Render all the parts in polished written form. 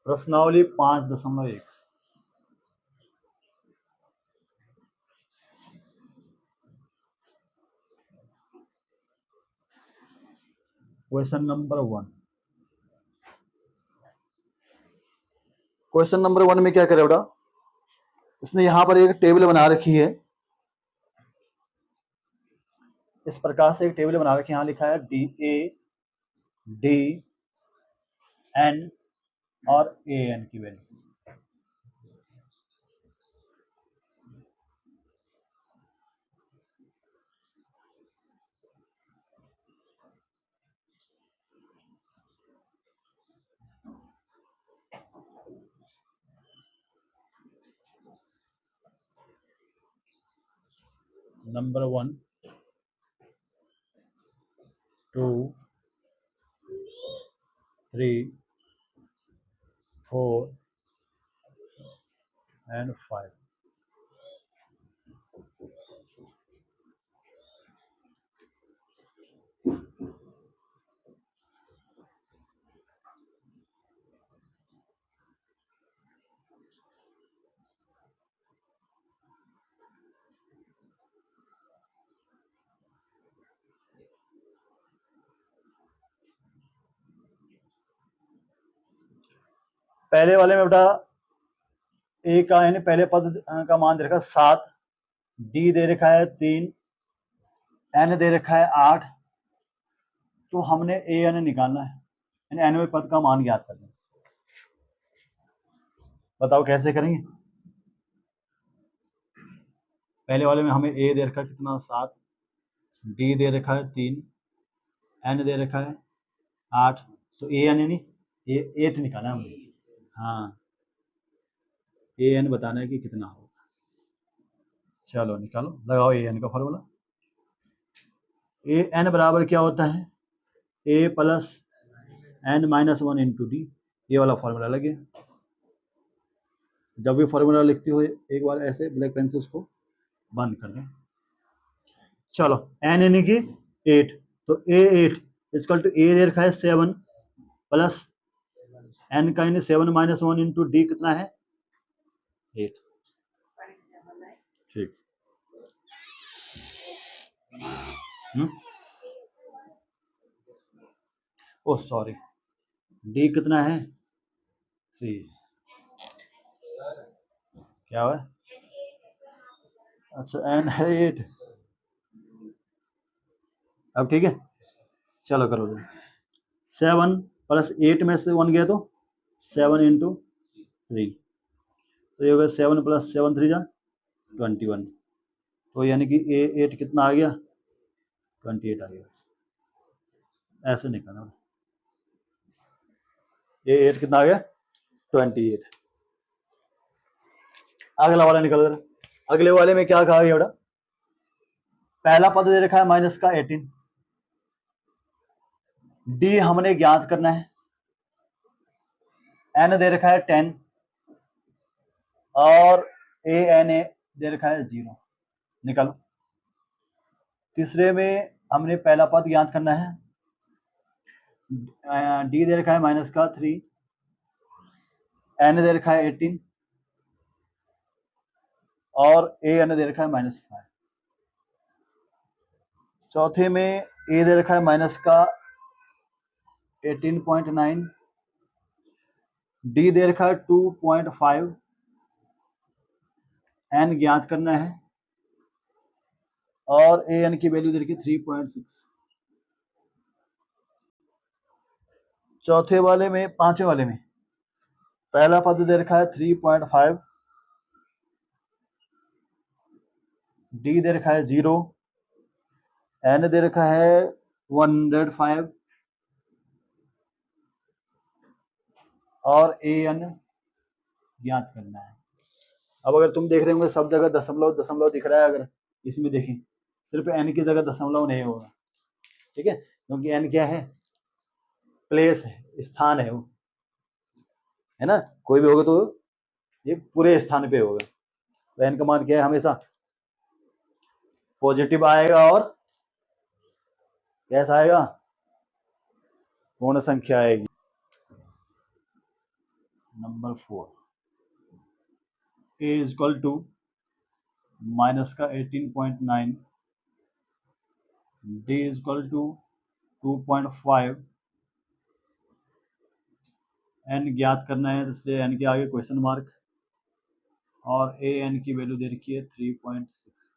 प्रश्नावली 5.1। Question number 1। Question number 1 में क्या करे बेटा, इसने यहां पर एक टेबल बना रखी है। इस प्रकार से एक टेबल बना रखी है। यहां लिखा है डी ए डी एन और ए एन की वैल्यू। Number 1 2 3 4 and 5। पहले वाले में बेटा ए का यानी पहले पद का मान दे रखा है 7, डी दे रखा है 3, एन दे रखा है 8। तो हमने ए एन निकालना है, यानी एनवें पद का मान ज्ञात करना है। बताओ कैसे करेंगे। पहले वाले में हमें ए दे रखा है कितना 7, डी दे रखा है 3, एन दे रखा है 8। तो ए एन यानी 8 निकालना है हमने। हाँ, ए एन बताना है कि कितना होगा। चलो निकालो, लगाओ ए एन का फॉर्मूला। ए एन बराबर क्या होता है, A plus N minus 1 into D. ये वाला फॉर्मूला लगे। जब भी फॉर्मूला लिखती हो एक बार ऐसे ब्लैक पेन से उसको बंद कर दें। चलो एन यानी कि 8, तो ए 8 इक्वल टू ए दे रखा है 7 प्लस एन का यानी 7 माइनस 1 इंटू डी कितना है 8। ठीक। ओ सॉरी, डी कितना है 3। क्या हुआ, अच्छा एन है 8। अब ठीक है, चलो करो। 7 प्लस 8 में से 1 गया तो 7 इंटू 3, तो ये हो गया 7 प्लस 7 3 जा 21। तो यानी कि ए 8 कितना आ गया 28 आ गया। ऐसे निकालना, ए 8 कितना आ गया 28। अगला वाला निकल रहा। अगले वाले में क्या कहा गया बेटा, पहला पद दे रखा है माइनस का 18, डी हमने ज्ञात करना है, एन दे रखा है 10 और ए एन ए दे रखा है 0। निकालो। तीसरे में हमने पहला पद ज्ञात करना है, डी दे रखा है माइनस का 3, एन दे रखा है 18 और ए एन दे रखा है -5। चौथे में ए दे रखा है माइनस का 18.9, डी दे रखा है 2.5, एन ज्ञात करना है और ए एन की वैल्यू दे रखी 3.6। चौथे वाले में, पांचवें वाले में पहला पद दे रखा है 3.5, डी दे रखा है 0, एन दे रखा है 105 और ए एन ज्ञात करना है। अब अगर तुम देख रहे होंगे सब जगह दशमलव दशमलव दिख रहा है, अगर इसमें देखें सिर्फ एन की जगह दशमलव नहीं होगा, ठीक है, क्योंकि एन क्या है, प्लेस है, स्थान है वो, है ना। कोई भी होगा तो ये पूरे स्थान पे होगा। तो एन का मान क्या है, हमेशा पॉजिटिव आएगा और कैसा आएगा, पूर्ण संख्या आएगी। Number 4 A is equal to minus का 18.9, D is equal to 2.5, N ज्ञात करना है इसलिए एन के आगे क्वेश्चन मार्क, और ए एन की वैल्यू दे रखी है 3.6।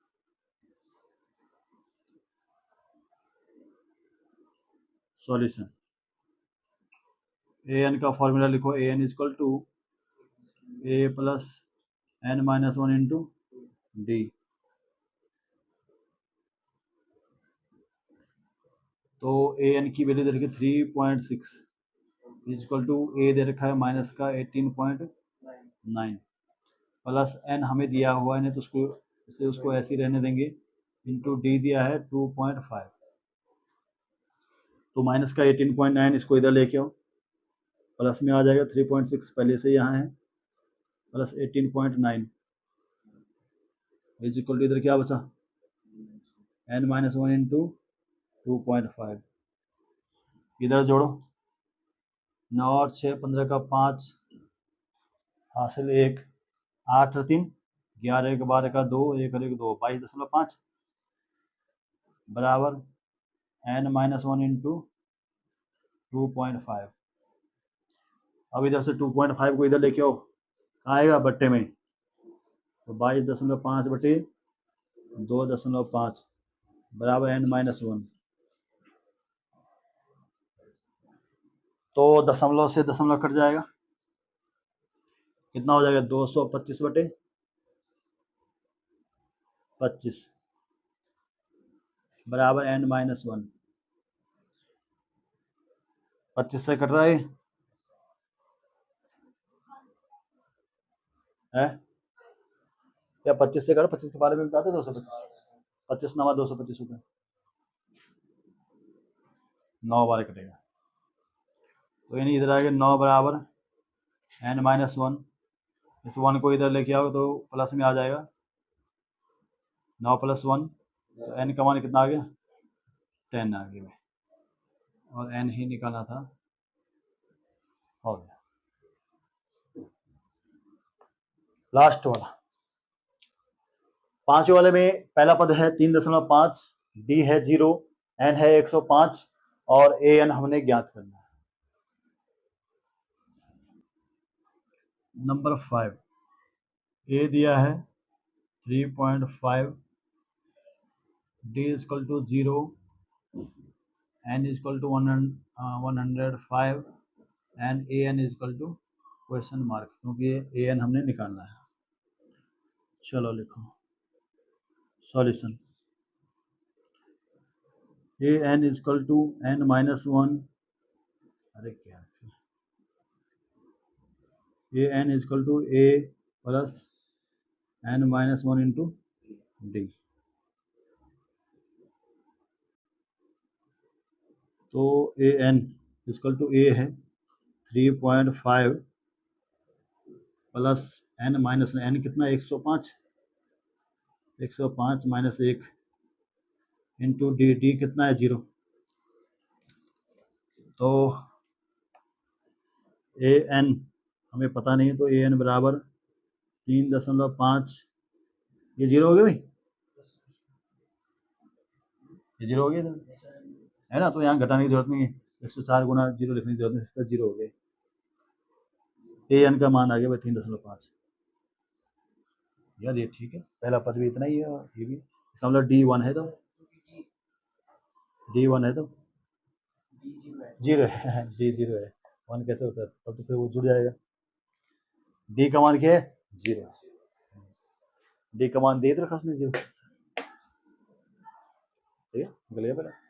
सॉल्यूशन ए एन का फॉर्मूला लिखो, A N is equal to A plus N minus 1 into D. तो ए एन की वैल्यू दे रखी है 3.6 इज इक्वल टू ए दे रखा है माइनस का 18.9 प्लस एन हमें दिया हुआ है, तो उसको इसलिए उसको ऐसे ही रहने देंगे, इंटू डी दिया है 2.5। तो माइनस का 18.9 इसको इधर लेके आओ, प्लस में आ जाएगा 3.6 पहले से यहाँ है, प्लस 18.9 इज इक्वल टू इधर क्या बचा एन माइनस 1 इंटू 2.5। इधर जोड़ो, 9 और 6 15 का 5 हासिल 1, 8 और 3 11 के 12 का 2 1 और 1 2 22.5 बराबर एन माइनस 1 इंटू 2.5। अब इधर से 2.5 को इधर लेके आओ, कहाँ आएगा बट्टे में, तो 22.5 बटे 2.5 बराबर एन माइनस 1। तो दशमलव से दशमलव कट जाएगा, कितना हो जाएगा 225 बटे 25 बराबर एन माइनस 1। 25 से कट रहा है या 25 से करो, 25 के बारे में बताते 225, 25 नवा 225 रुपये, 9 बार कटेगा, तो यानी इधर आएगा 9 बराबर एन माइनस 1। इस 1 को इधर लेके आओ तो प्लस में आ जाएगा, 9 प्लस 1, तो एन का मान कितना आ गया 10 आ गया, और एन ही निकालना था, हो गया। लास्ट वाला 5 वाले में पहला पद है 3.5, डी है 0, एन है 105 और ए एन हमने ज्ञात करना है। नंबर 5 ए दिया है 3.5, D is equal to 0, N is equal to 105 and A N is equal to question mark, क्योंकि ए एन हमने निकालना है। चलो लिखो solution A N is equal to N minus 1, अरे क्या A N is equal to A plus N minus 1 into D. तो A N equal to A है 3.5 प्लस एन माइनस एन कितना 105, 105 माइनस 1 इंटू डी, डी कितना है 0। तो A N हमें पता नहीं, तो ए एन बराबर 3.5, ये 0 हो गया भाई, ये 0 हो गया है ना, तो यहाँ घटाने की जरूरत नहीं है, 104 गुना 0 लिखने की जरूरत नहीं, इसका 0 हो गया, ए एन का मान आ गया भाई 3.5। यार ये ठीक है, पहला पद भी इतना ही है और ये भी, इसका मतलब D1 है, तो D1 है तो 0 है, D0 है, 1 कैसे होता है, तब तो फिर वो जुड़ जाएगा। D का मान क्या है 0, D का मान दे रखा उसने 0, ठीक है, निकल गया पहले।